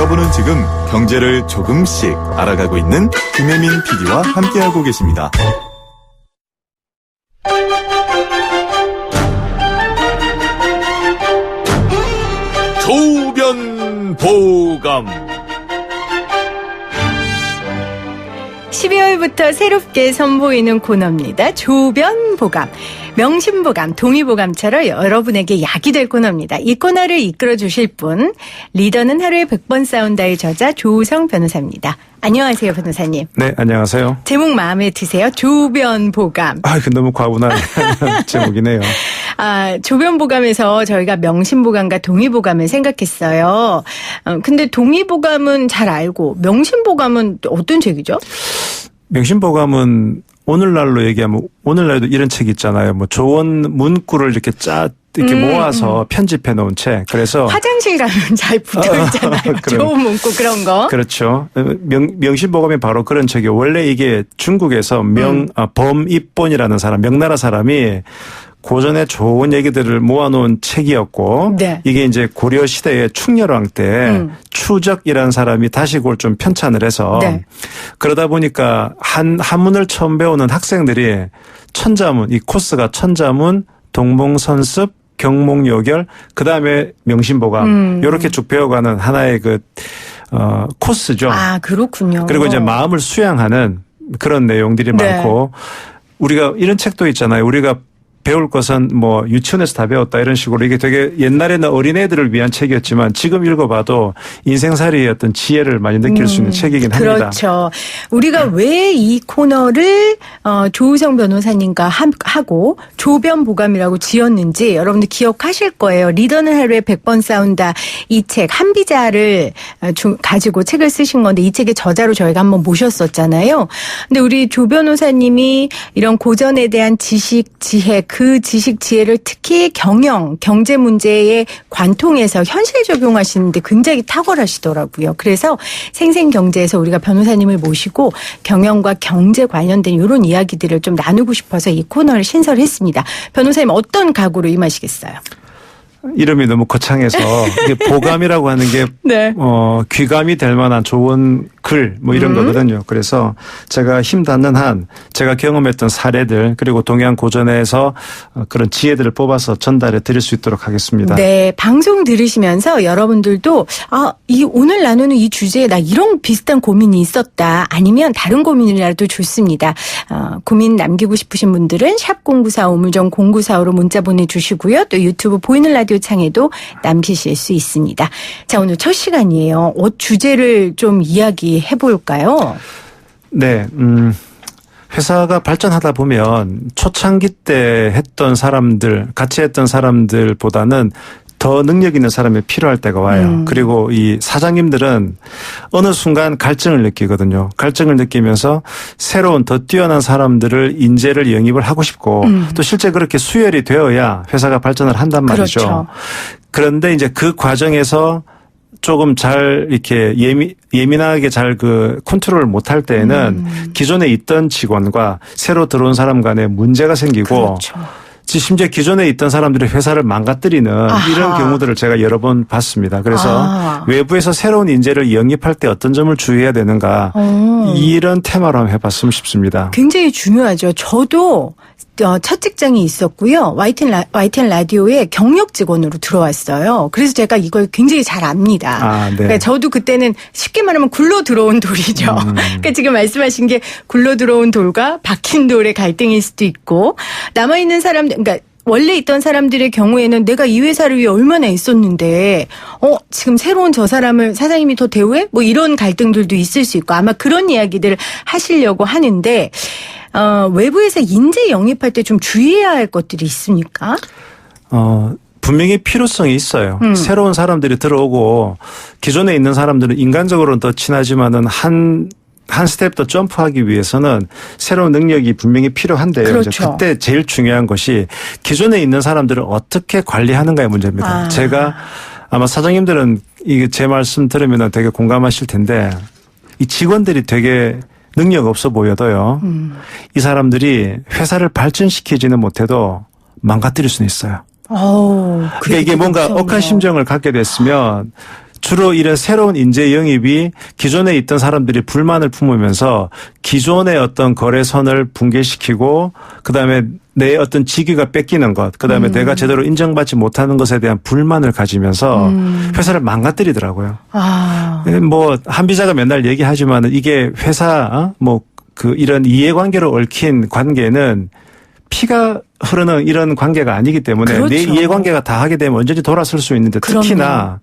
여러분은 지금 경제를 조금씩 알아가고 있는 김혜민 PD와 함께하고 계십니다. 조변보감 12월부터 새롭게 선보이는 코너입니다. 조변보감. 명심보감, 동의보감처럼 여러분에게 약이 될 코너입니다. 이 코너를 이끌어 주실 분, 리더는 하루에 100번 싸운다의 저자 조우성 변호사입니다. 안녕하세요, 변호사님. 네, 안녕하세요. 제목 마음에 드세요? 조변보감. 그 너무 과분한 제목이네요. 조변보감에서 저희가 명심보감과 동의보감을 생각했어요. 근데 동의보감은 잘 알고 명심보감은 어떤 책이죠? 명심보감은 오늘날로 얘기하면 오늘날에도 이런 책 있잖아요. 뭐 조언 문구를 이렇게 이렇게 모아서 편집해 놓은 책. 그래서 화장실 가면 잘 붙어 있잖아요. 좋은 문구 그런 거. 그렇죠. 명심보감이 바로 그런 책이에요. 원래 이게 중국에서 범입본이라는 사람, 명나라 사람이 고전의 좋은 얘기들을 모아놓은 책이었고, 네. 이게 이제 고려 시대의 충렬왕 때 추적이라는 사람이 다시 그걸 좀 편찬을 해서, 네. 그러다 보니까 한문을 처음 배우는 학생들이 천자문, 이 코스가 천자문, 동몽선습, 경몽요결, 그 다음에 명심보감, 요렇게 쭉 배워가는 하나의 코스죠. 그렇군요. 그리고 이제 마음을 수양하는 그런 내용들이 네. 많고, 우리가 이런 책도 있잖아요. 우리가 배울 것은 뭐 유치원에서 다 배웠다 이런 식으로 이게 되게 옛날에는 어린애들을 위한 책이었지만 지금 읽어봐도 인생살이의 어떤 지혜를 많이 느낄 수 있는 책이긴 합니다. 그렇죠. 우리가 왜 이 코너를 조우성 변호사님과 하고 조변보감이라고 지었는지 여러분들 기억하실 거예요. 리더는 하루에 100번 싸운다 이 책 한비자를 가지고 책을 쓰신 건데 이 책의 저자로 저희가 한번 모셨었잖아요. 근데 우리 조 변호사님이 이런 고전에 대한 지식, 지혜 그 지식 지혜를 특히 경제 문제에 관통해서 현실 적용하시는데 굉장히 탁월하시더라고요. 그래서 생생경제에서 우리가 변호사님을 모시고 경영과 경제 관련된 이런 이야기들을 좀 나누고 싶어서 이 코너를 신설했습니다. 변호사님 어떤 각오로 임하시겠어요? 이름이 너무 거창해서 이게 보감이라고 하는 게 네. 귀감이 될 만한 좋은 글 뭐 이런 거거든요. 그래서 제가 힘 닿는 한 제가 경험했던 사례들 그리고 동양 고전에서 그런 지혜들을 뽑아서 전달해 드릴 수 있도록 하겠습니다. 네, 방송 들으시면서 여러분들도 오늘 나누는 이 주제에 나 이런 비슷한 고민이 있었다. 아니면 다른 고민이라도 좋습니다. 고민 남기고 싶으신 분들은 샵 0945 우물정 0945로 문자 보내주시고요. 또 유튜브 보이는 라디오 창에도 남기실 수 있습니다. 자, 오늘 첫 시간이에요. 주제를 좀 이야기해 볼까요? 네, 회사가 발전하다 보면 초창기 때 했던 사람들, 같이 했던 사람들보다는 더 능력 있는 사람이 필요할 때가 와요. 그리고 이 사장님들은 어느 순간 갈증을 느끼거든요. 갈증을 느끼면서 새로운 더 뛰어난 사람들을 인재를 영입을 하고 싶고 또 실제 그렇게 수혈이 되어야 회사가 발전을 한단 말이죠. 그렇죠. 그런데 이제 그 과정에서 조금 잘 이렇게 예민하게 잘 컨트롤을 못할 때에는 기존에 있던 직원과 새로 들어온 사람 간에 문제가 생기고 그렇죠. 심지어 기존에 있던 사람들이 회사를 망가뜨리는 이런 경우들을 제가 여러 번 봤습니다. 그래서 외부에서 새로운 인재를 영입할 때 어떤 점을 주의해야 되는가 이런 테마로 한번 해봤으면 싶습니다. 굉장히 중요하죠. 저도 첫 직장이 있었고요. YTN 라디오에 경력 직원으로 들어왔어요. 그래서 제가 이걸 굉장히 잘 압니다. 네. 그러니까 저도 그때는 쉽게 말하면 굴러 들어온 돌이죠. 그러니까 지금 말씀하신 게 굴러 들어온 돌과 박힌 돌의 갈등일 수도 있고 남아있는 사람들, 그러니까 원래 있던 사람들의 경우에는 내가 이 회사를 위해 얼마나 애썼는데 지금 새로운 저 사람을 사장님이 더 대우해? 뭐 이런 갈등들도 있을 수 있고 아마 그런 이야기들을 하시려고 하는데 외부에서 인재 영입할 때 좀 주의해야 할 것들이 있습니까? 분명히 필요성이 있어요. 새로운 사람들이 들어오고 기존에 있는 사람들은 인간적으로는 더 친하지만은 한 스텝 더 점프하기 위해서는 새로운 능력이 분명히 필요한데요. 그렇죠. 그때 제일 중요한 것이 기존에 있는 사람들을 어떻게 관리하는가의 문제입니다. 제가 아마 사장님들은 이게 제 말씀 들으면 되게 공감하실 텐데 이 직원들이 되게 능력 없어 보여도요. 이 사람들이 회사를 발전시키지는 못해도 망가뜨릴 수는 있어요. 그러니까 이게 뭔가 억한 심정을 갖게 됐으면 주로 이런 새로운 인재 영입이 기존에 있던 사람들이 불만을 품으면서 기존의 어떤 거래선을 붕괴시키고 그다음에 내 어떤 직위가 뺏기는 것, 그다음에 내가 제대로 인정받지 못하는 것에 대한 불만을 가지면서 회사를 망가뜨리더라고요. 아. 뭐 한비자가 맨날 얘기하지만 이게 회사 이런 이해관계로 얽힌 관계는 피가 흐르는 이런 관계가 아니기 때문에 그렇죠. 내 이해관계가 다 하게 되면 언제든지 돌아설 수 있는데 특히나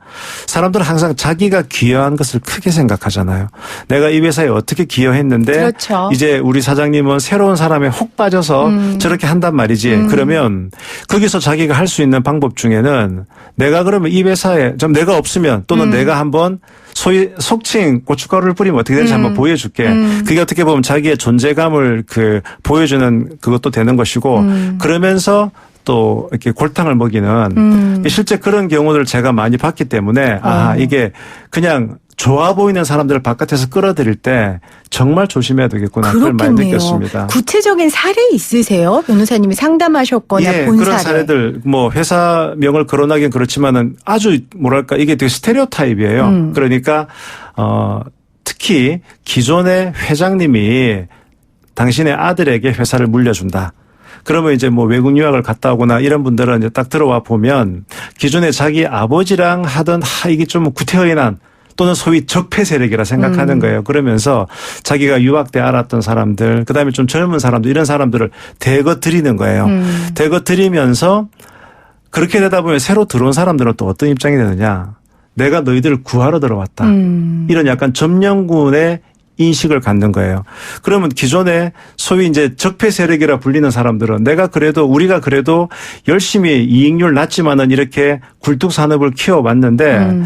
사람들은 항상 자기가 기여한 것을 크게 생각하잖아요. 내가 이 회사에 어떻게 기여했는데 그렇죠. 이제 우리 사장님은 새로운 사람에 혹 빠져서 저렇게 한단 말이지. 그러면 거기서 자기가 할 수 있는 방법 중에는 내가 그러면 이 회사에 좀 내가 없으면 또는 내가 한번 소위 속칭 고춧가루를 뿌리면 어떻게 되는지 한번 보여줄게. 그게 어떻게 보면 자기의 존재감을 보여주는 그것도 되는 것이고 그러면서 또 이렇게 골탕을 먹이는 실제 그런 경우를 제가 많이 봤기 때문에 이게 그냥 좋아 보이는 사람들을 바깥에서 끌어들일 때 정말 조심해야 되겠구나. 그걸 많이 느꼈습니다. 구체적인 사례 있으세요? 변호사님이 상담하셨거나 본 그런 사례. 사례들 뭐 회사명을 거론하기는 그렇지만은 아주 뭐랄까 이게 되게 스테레오타입이에요. 그러니까 특히 기존의 회장님이 당신의 아들에게 회사를 물려준다. 그러면 이제 뭐 외국 유학을 갔다 오거나 이런 분들은 이제 딱 들어와 보면 기존에 자기 아버지랑 하던 이게 좀 구태의난 또는 소위 적폐 세력이라 생각하는 거예요. 그러면서 자기가 유학 때 알았던 사람들, 그다음에 좀 젊은 사람들 이런 사람들을 대거 들이는 거예요. 대거 들이면서 그렇게 되다 보면 새로 들어온 사람들은 또 어떤 입장이 되느냐. 내가 너희들을 구하러 들어왔다. 이런 약간 점령군의 인식을 갖는 거예요. 그러면 기존에 소위 이제 적폐 세력이라 불리는 사람들은 우리가 그래도 열심히 이익률 낮지만은 이렇게 굴뚝산업을 키워왔는데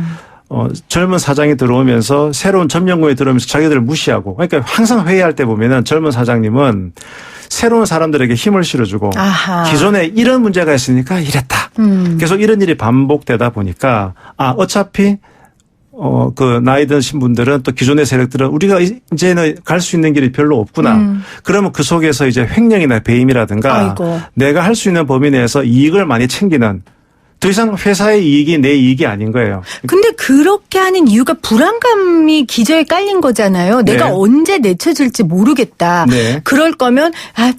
젊은 사장이 들어오면서 새로운 점령군에 들어오면서 자기들을 무시하고 그러니까 항상 회의할 때 보면은 젊은 사장님은 새로운 사람들에게 힘을 실어주고 기존에 이런 문제가 있으니까 이랬다. 계속 이런 일이 반복되다 보니까 어차피 나이 드신 분들은 또 기존의 세력들은 우리가 이제는 갈 수 있는 길이 별로 없구나. 그러면 그 속에서 이제 횡령이나 배임이라든가 내가 할 수 있는 범위 내에서 이익을 많이 챙기는 더 이상 회사의 이익이 내 이익이 아닌 거예요. 근데 그렇게 하는 이유가 불안감이 기저에 깔린 거잖아요. 내가 언제 내쳐질지 모르겠다. 그럴 거면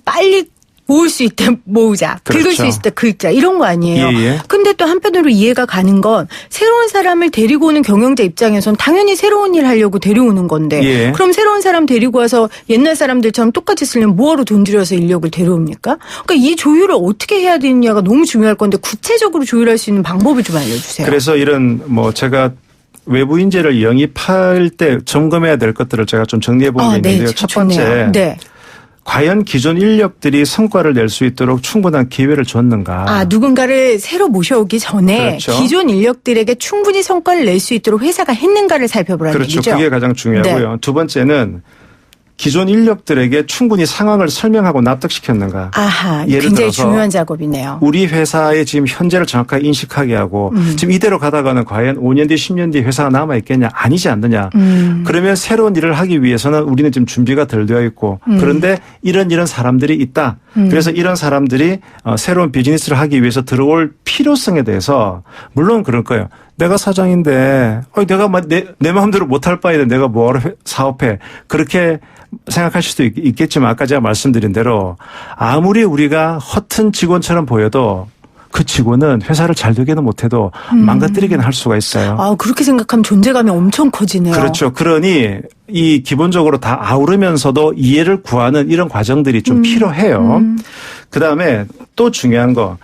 빨리 모을 수 있다 모으자. 그렇죠. 긁을 수 있을 때 긁자. 이런 거 아니에요. 근데 또 한편으로 이해가 가는 건 새로운 사람을 데리고 오는 경영자 입장에선 당연히 새로운 일 하려고 데려오는 건데 그럼 새로운 사람 데리고 와서 옛날 사람들처럼 똑같이 쓰려면 뭐하러 돈 들여서 인력을 데려옵니까? 그러니까 이 조율을 어떻게 해야 되느냐가 너무 중요할 건데 구체적으로 조율할 수 있는 방법을 좀 알려주세요. 그래서 이런 제가 외부 인재를 영입할 때 점검해야 될 것들을 제가 좀 정리해 본 게 있는데요. 첫 번째. 과연 기존 인력들이 성과를 낼 수 있도록 충분한 기회를 줬는가. 누군가를 새로 모셔오기 전에 기존 인력들에게 충분히 성과를 낼 수 있도록 회사가 했는가를 살펴보라는 얘기죠. 그렇죠. 그게 가장 중요하고요. 두 번째는 기존 인력들에게 충분히 상황을 설명하고 납득시켰는가. 예를 굉장히 들어서 중요한 작업이네요. 우리 회사의 지금 현재를 정확하게 인식하게 하고 지금 이대로 가다가는 과연 5년 뒤 10년 뒤 회사가 남아있겠냐 아니지 않느냐. 그러면 새로운 일을 하기 위해서는 우리는 지금 준비가 덜 되어 있고 그런데 이런 사람들이 있다. 그래서 이런 사람들이 새로운 비즈니스를 하기 위해서 들어올 필요성에 대해서 물론 그럴 거예요. 내가 사장인데 내가 내 마음대로 못할 바에는 내가 뭐하러 사업해. 그렇게 생각하실 수도 있겠지만 아까 제가 말씀드린 대로 아무리 우리가 허튼 직원처럼 보여도 그 직원은 회사를 잘 되게는 못해도 망가뜨리게는 할 수가 있어요. 그렇게 생각하면 존재감이 엄청 커지네요. 그렇죠. 그러니 이 기본적으로 다 아우르면서도 이해를 구하는 이런 과정들이 좀 필요해요. 그다음에 또 중요한 거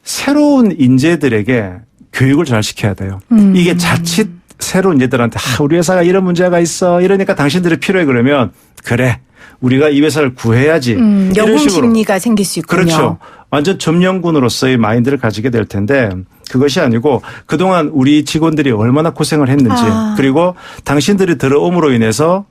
새로운 인재들에게 교육을 잘 시켜야 돼요. 이게 자칫 새로운 인재들한테 우리 회사가 이런 문제가 있어 이러니까 당신들이 필요해 그러면 그래 우리가 이 회사를 구해야지 이런 식으로 심리가 생길 수 있군요. 그렇죠. 완전 점령군으로서의 마인드를 가지게 될 텐데 그것이 아니고 그동안 우리 직원들이 얼마나 고생을 했는지 그리고 당신들이 들어옴으로 인해서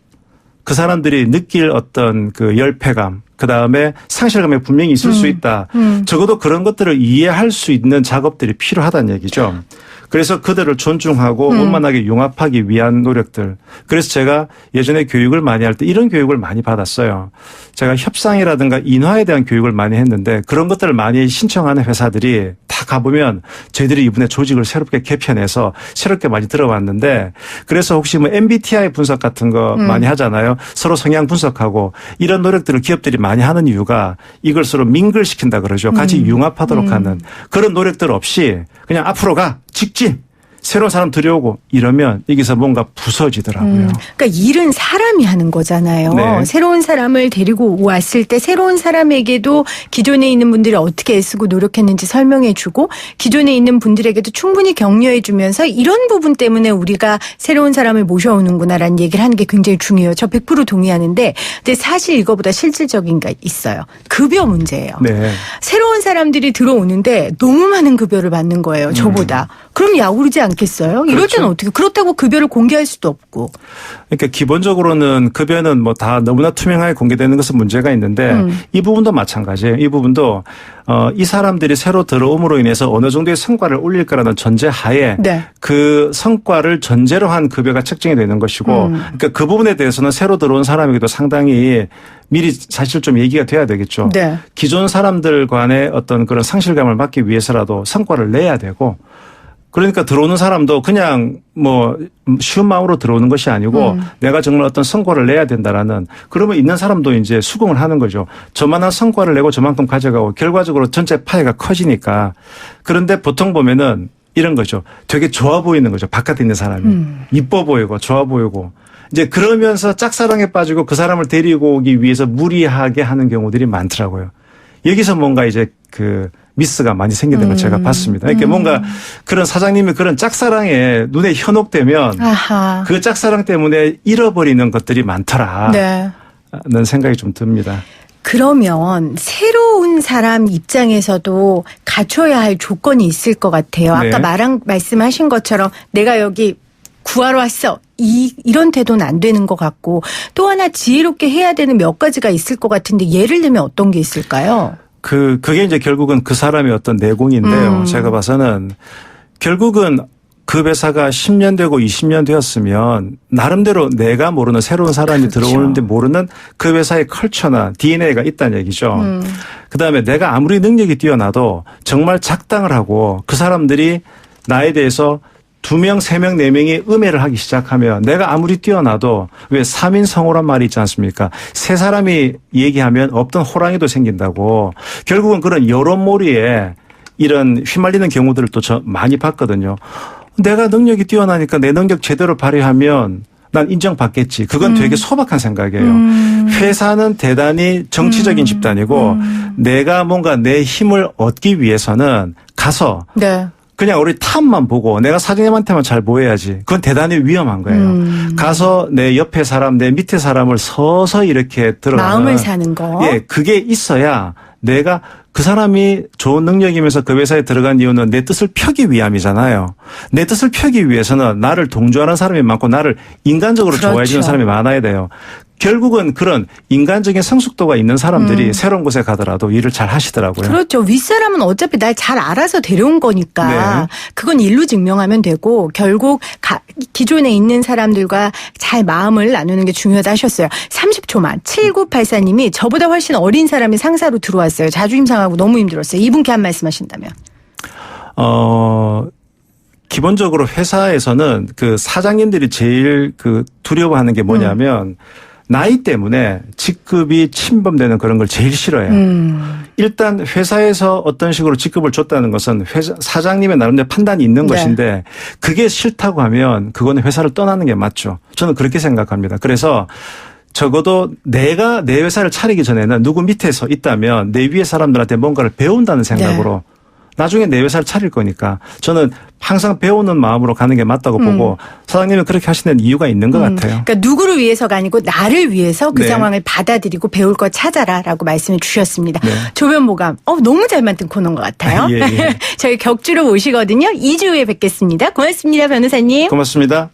그 사람들이 느낄 어떤 그 열패감 그다음에 상실감이 분명히 있을 수 있다. 적어도 그런 것들을 이해할 수 있는 작업들이 필요하다는 얘기죠. 그래서 그들을 존중하고 원만하게 융합하기 위한 노력들. 그래서 제가 예전에 교육을 많이 할 때 이런 교육을 많이 받았어요. 제가 협상이라든가 인화에 대한 교육을 많이 했는데 그런 것들을 많이 신청하는 회사들이 다 가보면 저희들이 이번에 조직을 새롭게 개편해서 새롭게 많이 들어왔는데 그래서 혹시 뭐 MBTI 분석 같은 거 많이 하잖아요. 서로 성향 분석하고 이런 노력들을 기업들이 많이 하는 이유가 이걸 서로 민글시킨다 그러죠. 같이 융합하도록 하는 그런 노력들 없이 그냥 앞으로 가 직진 새로운 사람 들여오고 이러면 여기서 뭔가 부서지더라고요. 그러니까 일은 사람이 하는 거잖아요. 네. 새로운 사람을 데리고 왔을 때 새로운 사람에게도 기존에 있는 분들이 어떻게 애쓰고 노력했는지 설명해주고 기존에 있는 분들에게도 충분히 격려해주면서 이런 부분 때문에 우리가 새로운 사람을 모셔오는구나라는 얘기를 하는 게 굉장히 중요해요. 저 100% 동의하는데 근데 사실 이거보다 실질적인 게 있어요. 급여 문제예요. 네. 새로운 사람들이 들어오는데 너무 많은 급여를 받는 거예요. 저보다. 그럼 야구르지 않겠어요? 이럴 그렇죠. 때는 어떻게 그렇다고 급여를 공개할 수도 없고. 그러니까 기본적으로는 급여는 뭐 다 너무나 투명하게 공개되는 것은 문제가 있는데 이 부분도 마찬가지예요. 이 부분도 이 사람들이 새로 들어옴으로 인해서 어느 정도의 성과를 올릴 거라는 전제하에 네. 그 성과를 전제로 한 급여가 책정이 되는 것이고 그러니까 그 부분에 대해서는 새로 들어온 사람에게도 상당히 미리 사실 좀 얘기가 돼야 되겠죠. 네. 기존 사람들 간의 어떤 그런 상실감을 막기 위해서라도 성과를 내야 되고 그러니까 들어오는 사람도 그냥 뭐 쉬운 마음으로 들어오는 것이 아니고 내가 정말 어떤 성과를 내야 된다라는 그러면 있는 사람도 이제 수긍을 하는 거죠. 저만한 성과를 내고 저만큼 가져가고 결과적으로 전체 파이가 커지니까. 그런데 보통 보면은 이런 거죠. 되게 좋아 보이는 거죠. 바깥에 있는 사람이. 이뻐 보이고 좋아 보이고. 이제 그러면서 짝사랑에 빠지고 그 사람을 데리고 오기 위해서 무리하게 하는 경우들이 많더라고요. 여기서 뭔가 이제 그 미스가 많이 생기는 걸 제가 봤습니다. 이렇게 뭔가 그런 사장님이 그런 짝사랑에 눈에 현혹되면 아하. 그 짝사랑 때문에 잃어버리는 것들이 많더라. 네. 는 생각이 좀 듭니다. 그러면 새로운 사람 입장에서도 갖춰야 할 조건이 있을 것 같아요. 아까 네. 말씀하신 것처럼 내가 여기 구하러 왔어. 이런 태도는 안 되는 것 같고 또 하나 지혜롭게 해야 되는 몇 가지가 있을 것 같은데 예를 들면 어떤 게 있을까요? 그게 이제 결국은 그 사람의 어떤 내공인데요. 제가 봐서는 결국은 그 회사가 10년 되고 20년 되었으면 나름대로 내가 모르는 새로운 사람이 그렇죠. 들어오는데 모르는 그 회사의 컬처나 DNA가 있다는 얘기죠. 그다음에 내가 아무리 능력이 뛰어나도 정말 작당을 하고 그 사람들이 나에 대해서 2명, 3명, 4명이 음해를 하기 시작하면 내가 아무리 뛰어나도 왜 3인 성호란 말이 있지 않습니까? 세 사람이 얘기하면 없던 호랑이도 생긴다고 결국은 그런 여론몰이에 이런 휘말리는 경우들을 또 저 많이 봤거든요. 내가 능력이 뛰어나니까 내 능력 제대로 발휘하면 난 인정받겠지. 그건 되게 소박한 생각이에요. 회사는 대단히 정치적인 집단이고 내가 뭔가 내 힘을 얻기 위해서는 가서 네. 그냥 우리 탑만 보고 내가 사장님한테만 잘 보여야지. 그건 대단히 위험한 거예요. 가서 내 옆에 사람, 내 밑에 사람을 서서히 이렇게 들어가는. 마음을 사는 거. 예, 그게 있어야 내가 그 사람이 좋은 능력이면서 그 회사에 들어간 이유는 내 뜻을 펴기 위함이잖아요. 내 뜻을 펴기 위해서는 나를 동조하는 사람이 많고 나를 인간적으로 그렇죠. 좋아해 주는 사람이 많아야 돼요. 결국은 그런 인간적인 성숙도가 있는 사람들이 새로운 곳에 가더라도 일을 잘 하시더라고요. 그렇죠. 윗사람은 어차피 날 잘 알아서 데려온 거니까 네. 그건 일로 증명하면 되고 결국 기존에 있는 사람들과 잘 마음을 나누는 게 중요하다 하셨어요. 30초만 7984님이 저보다 훨씬 어린 사람이 상사로 들어왔어요. 자존심 상하고 너무 힘들었어요. 이분께 한 말씀 하신다면. 기본적으로 회사에서는 그 사장님들이 제일 그 두려워하는 게 뭐냐면 나이 때문에 직급이 침범되는 그런 걸 제일 싫어해요. 일단 회사에서 어떤 식으로 직급을 줬다는 것은 사장님의 나름대로 판단이 있는 네. 것인데 그게 싫다고 하면 그거는 회사를 떠나는 게 맞죠. 저는 그렇게 생각합니다. 그래서 적어도 내가 내 회사를 차리기 전에는 누구 밑에서 있다면 내 위에 사람들한테 뭔가를 배운다는 생각으로 나중에 내 회사를 차릴 거니까 저는 항상 배우는 마음으로 가는 게 맞다고 보고 사장님은 그렇게 하시는 이유가 있는 것 같아요. 그러니까 누구를 위해서가 아니고 나를 위해서 그 네. 상황을 받아들이고 배울 거 찾아라라고 말씀을 주셨습니다. 네. 조변보감. 너무 잘 만든 코너인 것 같아요. 예, 예. 저희 격주로 모시거든요. 2주 후에 뵙겠습니다. 고맙습니다, 변호사님. 고맙습니다.